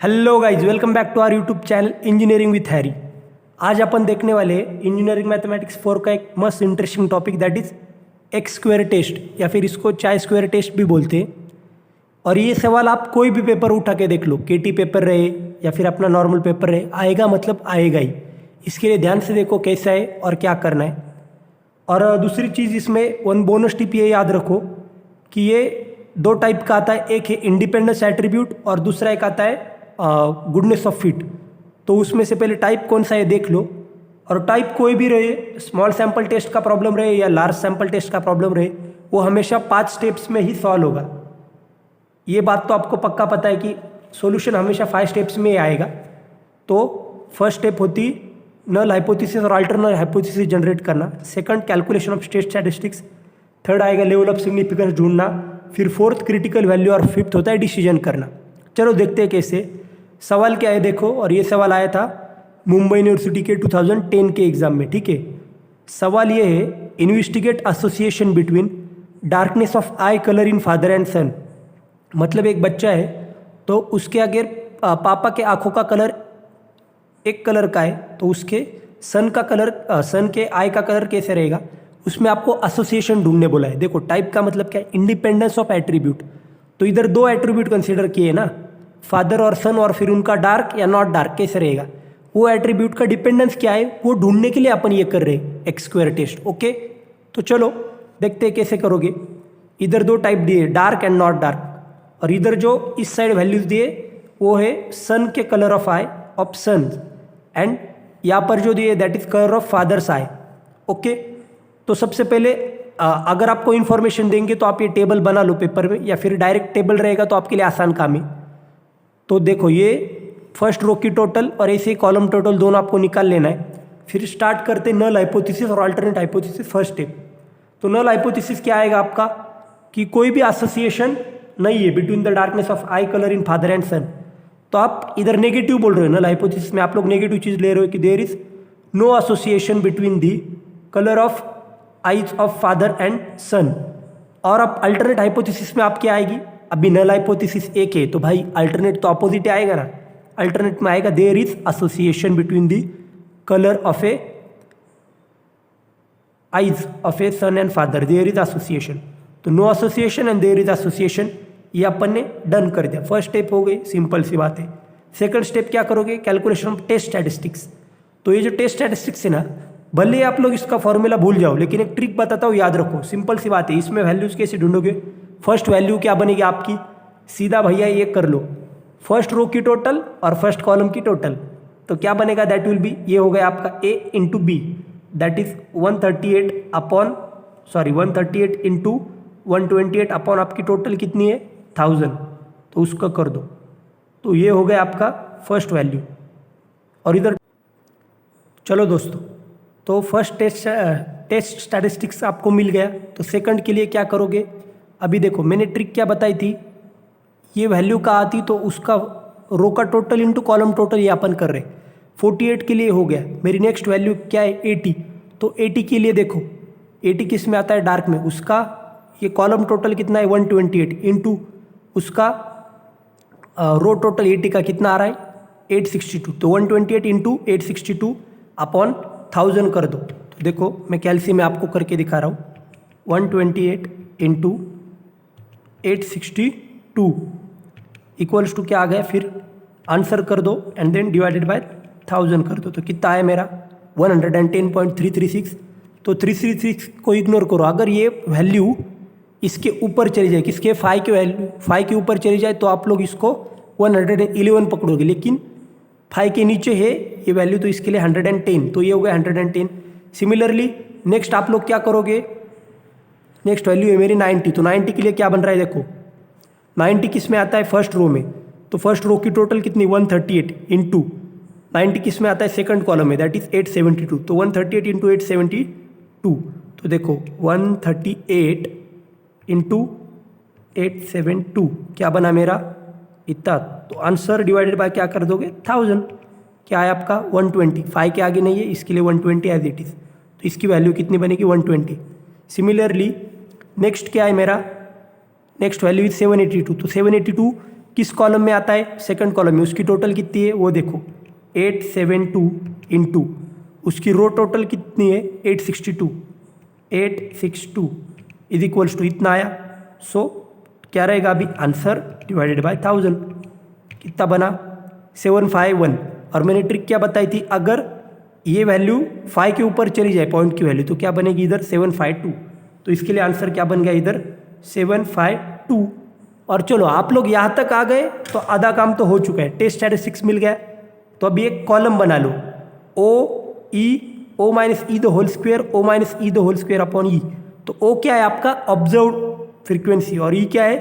Hello guys, welcome back to our YouTube channel engineering with Harry. आज अपन देखने वाले हैं इंजीनियरिंग मैथमेटिक्स 4 का एक मस्त interesting topic, that is X square test, या फिर इसको चाय स्क्वायर टेस्ट भी बोलते हैं। और ये सवाल आप कोई भी पेपर उठा के देख लो, केटी पेपर रहे या फिर अपना नॉर्मल पेपर रहे, आएगा मतलब आएगा ही। इसके लिए ध्यान से देखो कैसा है और क्या करना है। और दूसरी चीज़, इसमें वन बोनस टिप ये याद रखो कि ये दो टाइप का आता है, एक है इंडिपेंडेंस एट्रीब्यूट और दूसरा एक आता है गुडनेस ऑफ फिट। तो उसमें से पहले टाइप कौन सा है देख लो। और टाइप कोई भी रहे, स्मॉल सैंपल टेस्ट का प्रॉब्लम रहे या लार्ज सैंपल टेस्ट का प्रॉब्लम रहे, वो हमेशा 5 स्टेप्स में ही सॉल्व होगा। ये बात तो आपको पक्का पता है कि सॉल्यूशन हमेशा 5 स्टेप्स में ही आएगा। तो फर्स्ट स्टेप होती नल हाइपोथेसिस और अल्टरनल हाइपोथेसिस जनरेट करना, second calculation of state statistics, third आएगा लेवल ऑफ सिग्निफिकेंस ढूंढना, फिर फोर्थ क्रिटिकल वैल्यू और फिफ्थ होता है डिसीजन करना। चलो देखते हैं कैसे। सवाल क्या है देखो, और ये सवाल आया था मुंबई यूनिवर्सिटी के 2010 के एग्जाम में, ठीक है। सवाल ये है, investigate association between darkness of eye colour in father and son. मतलब एक बच्चा है तो उसके अगर पापा के आंखों का कलर एक कलर का है तो उसके सन का कलर, सन के आई का कलर कैसे रहेगा, उसमें आपको एसोसिएशन ढूंढने बोला है। देखो टाइप का मतलब क्या है, इंडिपेंडेंस ऑफ एट्रीब्यूट। तो इधर दो एट्रीब्यूट कंसीडर किए ना, फादर और सन, और फिर उनका डार्क या नॉट डार्क कैसे रहेगा, वो एट्रीब्यूट का डिपेंडेंस क्या है वो ढूंढने के लिए अपन ये कर रहे हैं एक्स स्क्वायर टेस्ट। ओके, तो चलो देखते हैं कैसे करोगे। इधर दो टाइप दिए, डार्क एंड नॉट डार्क, और इधर जो इस साइड वैल्यूज दिए वो है सन के colour of eye of son, and यहाँ पर जो दिए that is colour of father's eye. Okay, तो सबसे पहले अगर आपको इन्फॉर्मेशन देंगे तो आप ये टेबल बना लो पेपर में, या फिर डायरेक्ट टेबल रहेगा तो आपके लिए आसान काम है। तो देखो ये फर्स्ट रो की टोटल और ऐसे ही कॉलम टोटल दोनों आपको निकाल लेना है। फिर स्टार्ट करते हैं नल हाइपोथेसिस और अल्टरनेट हाइपोथेसिस, फर्स्ट स्टेप। तो नल हाइपोथेसिस क्या आएगा आपका कि कोई भी एसोसिएशन नहीं है between the darkness of eye colour in father and son. तो आप इधर नेगेटिव बोल रहे हो, नल हाइपोथेसिस में आप लोग नेगेटिव चीज़ ले रहे हो कि there is no association between the colour of eyes of father and son. और अब अल्टरनेट हाइपोथेसिस में आप क्या आएगी, अभी नल हाइपोथेसिस एक है तो भाई अल्टरनेट तो अपोजिट आएगा ना। अल्टरनेट में आएगा there is association between the colour of a eyes of a son and father, there is association. तो no association and there is association, ये अपन ने डन कर दिया। फर्स्ट स्टेप हो गई, सिंपल सी बात है। सेकंड स्टेप क्या करोगे, कैलकुलेशन ऑफ टेस्ट स्टैटिस्टिक्स। तो ये जो टेस्ट स्टैटिस्टिक्स है ना, भले आप लोग इसका फॉर्मूला भूल जाओ, लेकिन एक ट्रिक बताता हूँ, याद रखो। सिंपल सी बात है, इसमें वैल्यूज कैसे ढूंढोगे। फर्स्ट वैल्यू क्या बनेगी आपकी, सीधा भैया ये कर लो, फर्स्ट रो की टोटल और फर्स्ट कॉलम की टोटल। तो क्या बनेगा, दैट विल बी, ये हो गया आपका A into B, that is 138 into 128 upon आपकी टोटल कितनी है 1000, तो उसका कर दो। तो ये हो गया आपका फर्स्ट वैल्यू। और इधर चलो दोस्तों, तो फर्स्ट टेस्ट स्टैटिस्टिक्स आपको मिल गया। तो सेकंड के लिए क्या करोगे, अभी देखो मैंने ट्रिक क्या बताई थी, ये वैल्यू का आती तो उसका रो का टोटल इंटू कॉलम टोटल, ये अपन कर रहे। 48 के लिए हो गया। मेरी नेक्स्ट वैल्यू क्या है 80, तो 80 के लिए देखो 80 किस में आता है, डार्क में, उसका ये कॉलम टोटल कितना है 128 इंटू उसका रो टोटल 80 का कितना आ रहा है 862। तो 128 इंटू 862 अपॉन 1000 कर दो। तो देखो मैं कैल्सी में आपको करके दिखा रहा हूँ, 128 इंटू 862 इक्वल्स टू क्या आ गया, फिर आंसर कर दो एंड देन डिवाइडेड बाय 1000 कर दो। तो कितना आया मेरा 110.336। तो 336 को इग्नोर करो। अगर ये वैल्यू इसके ऊपर चली जाए, किसके, फाइव के वैल्यू 5 के ऊपर चली जाए, तो आप लोग इसको 111 पकड़ोगे, लेकिन 5 के नीचे है ये वैल्यू, तो इसके लिए 110, तो ये हो गया 110। सिमिलरली नेक्स्ट आप लोग क्या करोगे, नेक्स्ट वैल्यू है मेरी 90, तो 90 के लिए क्या बन रहा है देखो, 90 किस में आता है फर्स्ट रो में, तो फर्स्ट रो की टोटल कितनी 138 इंटू 90 किस में आता है सेकंड कॉलम में, दैट इज 872। तो 138 इंटू 872, तो देखो 138 इंटू 872 क्या बना मेरा इतना। तो आंसर डिवाइडेड बाय क्या कर दोगे 1000, क्या है आपका 120। 5 के आगे नहीं है, इसके लिए 120 एज इट इज़, तो इसकी वैल्यू कितनी बनेगी 120। सिमिलरली नेक्स्ट क्या है मेरा, नेक्स्ट वैल्यू इज 782। तो 782 किस कॉलम में आता है, सेकंड कॉलम में। उसकी टोटल कितनी है वो देखो 872 इंटू उसकी रो टोटल कितनी है 862 इज इक्वल्स टू इतना आया। सो क्या रहेगा अभी आंसर डिवाइडेड बाय 1000 कितना बना 751। और मैंने ट्रिक क्या बताई थी, अगर ये वैल्यू 5 के ऊपर चली जाए पॉइंट की वैल्यू तो क्या बनेगी इधर 752। तो इसके लिए आंसर क्या बन गया इधर 752। और चलो आप लोग यहाँ तक आ गए तो आधा काम तो हो चुका है, टेस्ट स्टैटिस्टिक्स मिल गया। तो अभी एक कॉलम बना लो O minus E the whole square O minus E the whole square upon E. तो ओ क्या है आपका ऑब्जर्व्ड फ्रीक्वेंसी और ई क्या है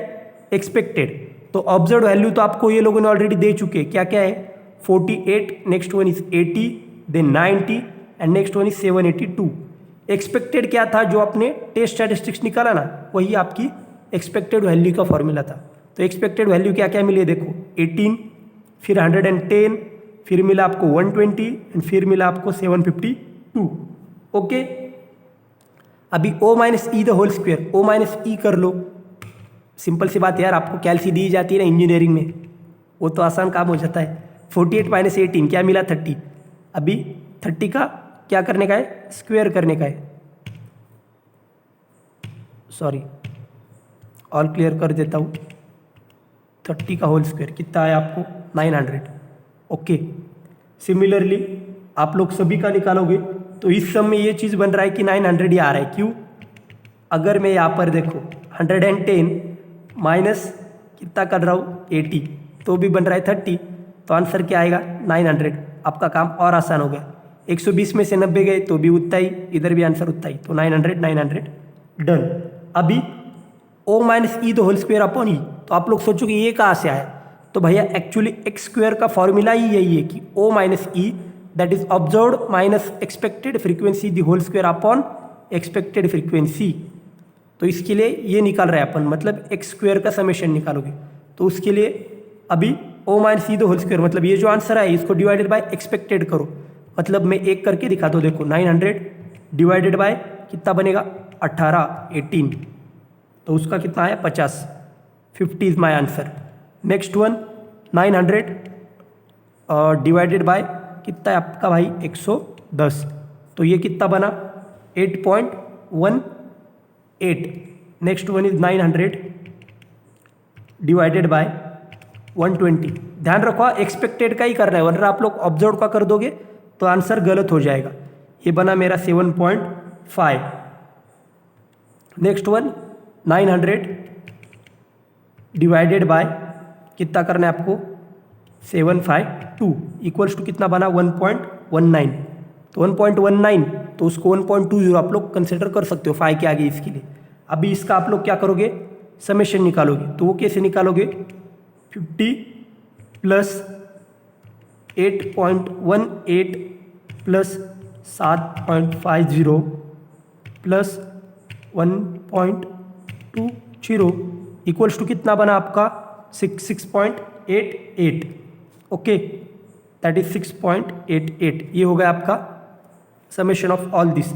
एक्सपेक्टेड। तो ऑब्जर्व्ड वैल्यू तो आपको ये लोगों ने ऑलरेडी दे चुके हैं, क्या क्या है 48, next one is 80, then 90 and next one is 782। Expected क्या था जो आपने टेस्ट स्टैटिस्टिक्स निकाला ना, वही आपकी एक्सपेक्टेड वैल्यू का फॉर्मूला था। तो एक्सपेक्टेड वैल्यू क्या क्या मिली है देखो 18, फिर 110, फिर मिला आपको 120 एंड फिर मिला आपको 752। ओके, अभी O minus E the whole square O minus E कर लो। सिंपल सी बात यार, आपको कैल्सी दी जाती है ना इंजीनियरिंग में, वो तो आसान काम हो जाता है। 48 माइनस 18 क्या मिला 30। अभी 30 का क्या करने का है स्क्वायर करने का है, सॉरी ऑल क्लियर कर देता हूँ। 30 का होल स्क्वायर कितना आया आपको 900। ओके, सिमिलरली आप लोग सभी का निकालोगे तो इस सम में ये चीज़ बन रहा है कि 900 ही आ रहा है। क्यों, अगर मैं यहाँ पर देखो 110 माइनस कितना कर रहा हूँ 80 तो भी बन रहा है 30, तो आंसर क्या आएगा 900। आपका काम और आसान हो गया, 120 में से 90 गए तो भी उतना ही, इधर भी आंसर उतना ही, तो 900 डन। अभी O minus E the whole square upon E, तो आप लोग सोचो कि ये कहाँ से आया। तो भैया एक्चुअली एक्स स्क्वायर का फॉर्मूला ही यही है कि O minus E that is observed minus expected frequency the whole square upon expected frequency. तो इसके लिए ये निकाल रहे हैं अपन, मतलब एक्स स्क्वायर का समेशन निकालोगे तो उसके लिए अभी O minus E the whole square मतलब ये जो आंसर है इसको डिवाइडेड बाय एक्सपेक्टेड करो। मतलब मैं एक करके दिखा दो, देखो 900 डिवाइडेड बाय कितना बनेगा 18 तो उसका कितना आया 50, 50 is my answer. Next one 900 divided by कितना है आपका भाई 110, तो ये कितना बना 8.18। Next one is 900 divided by 120। ध्यान रखो एक्सपेक्टेड का ही करना है, वरना आप लोग ऑब्जर्व का कर दोगे तो आंसर गलत हो जाएगा। ये बना मेरा 7.5। नेक्स्ट वन 900 डिवाइडेड बाय कितना करना है आपको 752 इक्वल्स टू कितना बना 1.19। तो 1.19 तो उसको 1.20 आप लोग कंसिडर कर सकते हो 5 के आगे इसके लिए। अभी इसका आप लोग क्या करोगे समेशन निकालोगे, तो वो कैसे निकालोगे 50 plus 8.18 plus 7.50 plus 1.20 equals to कितना बना आपका 6.88। Okay, that is 6.88। ये हो गया आपका समेशन ऑफ ऑल दिस।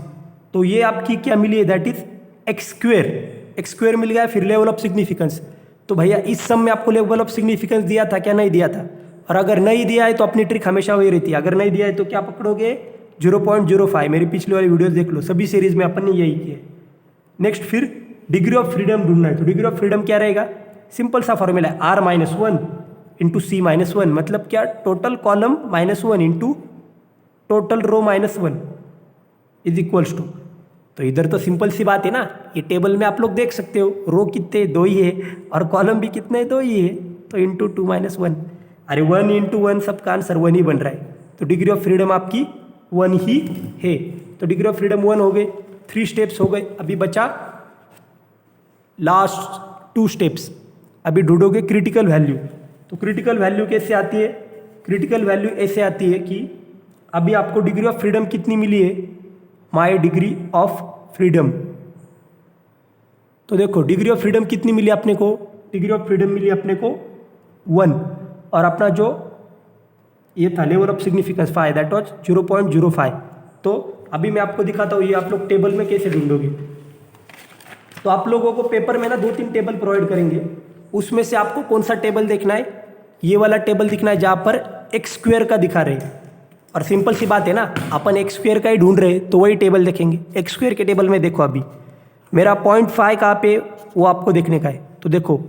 तो ये आपकी क्या मिली है दैट इज एक्स स्क्वेयर मिल गया। फिर लेवल ऑफ सिग्निफिकेंस, तो भैया इस सम में आपको लेवल ऑफ सिग्निफिकेंस दिया था क्या नहीं दिया था, और अगर नहीं दिया है तो अपनी ट्रिक हमेशा वही रहती है, अगर नहीं दिया है तो क्या पकड़ोगे 0.05। मेरी पिछली वाली वीडियोस देख लो, सभी सीरीज में अपन ने यही किया। नेक्स्ट फिर डिग्री ऑफ फ्रीडम ढूंढना है, तो डिग्री ऑफ फ्रीडम क्या रहेगा सिंपल सा फॉर्मूला है R-1 इंटू C-1, मतलब क्या total column -1 into total row -1 is equals to. तो इधर तो सिंपल सी बात है ना, ये टेबल में आप लोग देख सकते हो रो कितने 2 ही है और कॉलम भी कितने 2 ही है, तो इंटू 2 - 1। अरे 1 इंटू 1 सबका आंसर 1 ही बन रहा है, तो डिग्री ऑफ फ्रीडम आपकी 1 ही है। तो डिग्री ऑफ फ्रीडम 1 हो गए, 3 स्टेप्स हो गए। अभी बचा लास्ट 2 स्टेप्स। अभी ढूंढोगे क्रिटिकल वैल्यू। तो क्रिटिकल वैल्यू कैसे आती है, क्रिटिकल वैल्यू ऐसे आती है कि अभी आपको डिग्री ऑफ फ्रीडम कितनी मिली है, माई डिग्री ऑफ फ्रीडम। तो देखो डिग्री ऑफ फ्रीडम कितनी मिली अपने को, डिग्री ऑफ फ्रीडम मिली अपने को 1, और अपना जो ये था level of significance 5 that was 0.05। तो अभी मैं आपको दिखाता हूँ ये आप लोग टेबल में कैसे ढूंढोगे। तो आप लोगों को पेपर में ना 2-3 टेबल प्रोवाइड करेंगे, उसमें से आपको कौन सा टेबल देखना है, ये वाला टेबल दिखना है जहाँ पर एक्स स्क्वेयर का दिखा रहे हैं। और सिंपल सी बात है ना, अपन एक्स स्क्वेयर का ही ढूंढ रहे हैं तो वही टेबल देखेंगे। एक्स स्क्वेयर के टेबल में देखो अभी मेरा 0.5 कहाँ पे वो आपको देखने का है। तो देखो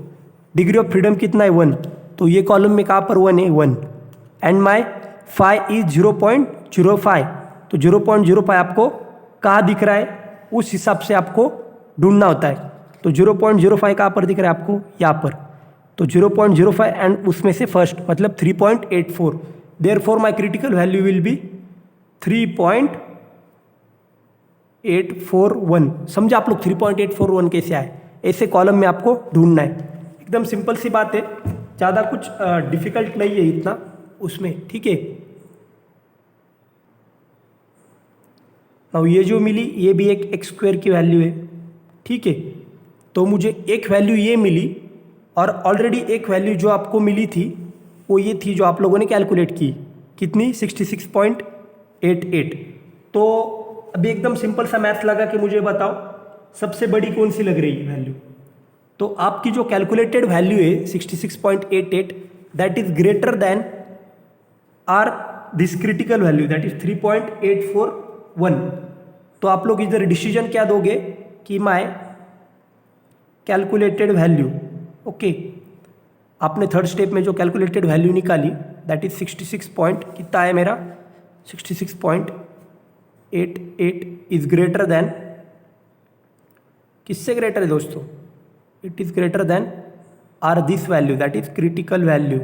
डिग्री ऑफ फ्रीडम कितना है 1, तो ये कॉलम में कहाँ पर 1 है 1, एंड माई फाई इज 0.05। तो 0.05 आपको कहाँ दिख रहा है उस हिसाब से आपको ढूंढना होता है। तो 0.05 कहाँ पर दिख रहा है आपको, यहाँ पर। तो 0.05 एंड उसमें से फर्स्ट मतलब 3.84, therefore my critical value will be 3.841। समझे आप लोग 3.841 कैसे आए, ऐसे कॉलम में आपको ढूंढना है। एकदम सिंपल सी बात है, ज़्यादा कुछ डिफिकल्ट नहीं है इतना उसमें, ठीक है। अब ये जो मिली ये भी एक एक्स स्क्वायर की वैल्यू है, ठीक है। तो मुझे एक वैल्यू ये मिली और ऑलरेडी एक वैल्यू जो आपको मिली थी वो ये थी जो आप लोगों ने कैलकुलेट की, कितनी 66.88। तो अभी एकदम सिंपल सा मैथ्स लगा कि मुझे बताओ सबसे बड़ी कौन सी लग रही है वैल्यू। तो आपकी जो कैलकुलेटेड वैल्यू है 66.88 that is greater than our this critical value that is 3.841। तो आप लोग इधर डिसीजन क्या दोगे कि माय कैलकुलेटेड वैल्यू, ओके। आपने थर्ड स्टेप में जो कैलकुलेटेड वैल्यू निकाली दैट इज 66 पॉइंट कितना है मेरा 66.88 इज ग्रेटर देन, किससे ग्रेटर है दोस्तों, it is greater than our this value that is critical value,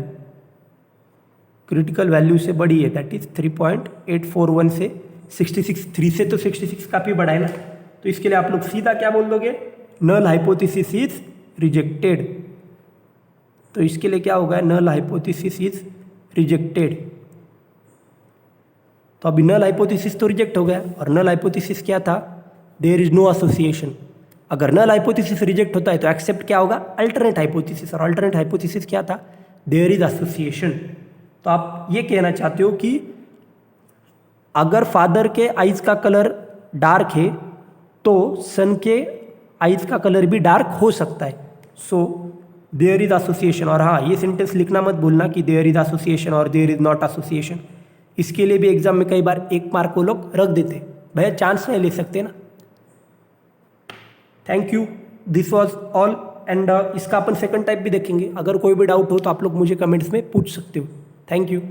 critical value से बड़ी है दैट इज 3.841 से 66, 3 से तो 66 काफ़ी बड़ा है ना। तो इसके लिए आप लोग सीधा क्या बोल दोगे, नल हाइपोथेसिस इज रिजेक्टेड। तो इसके लिए क्या होगा, नल हाइपोथेसिस इज रिजेक्टेड। तो अभी नल हाइपोथेसिस तो रिजेक्ट हो गया, और नल हाइपोथेसिस क्या था, देयर इज नो एसोसिएशन। अगर नल हाइपोथेसिस रिजेक्ट होता है तो एक्सेप्ट क्या होगा, अल्टरनेट हाइपोथेसिस, और अल्टरनेट हाइपोथेसिस क्या था, देयर इज एसोसिएशन। तो आप ये कहना चाहते हो कि अगर फादर के आइज का कलर डार्क है तो सन के आइज का कलर भी डार्क हो सकता है। So there is association. और हाँ, ये सेंटेंस लिखना मत भूलना कि देयर इज एसोसिएशन और देयर इज नॉट एसोसिएशन। इसके लिए भी एग्जाम में कई बार 1 मार्क को लोग रख देते, भैया चांस नहीं ले सकते ना। Thank you, this was all. And इसका अपन सेकंड टाइप भी देखेंगे। अगर कोई भी डाउट हो तो आप लोग मुझे कमेंट्स में पूछ सकते हो। Thank you.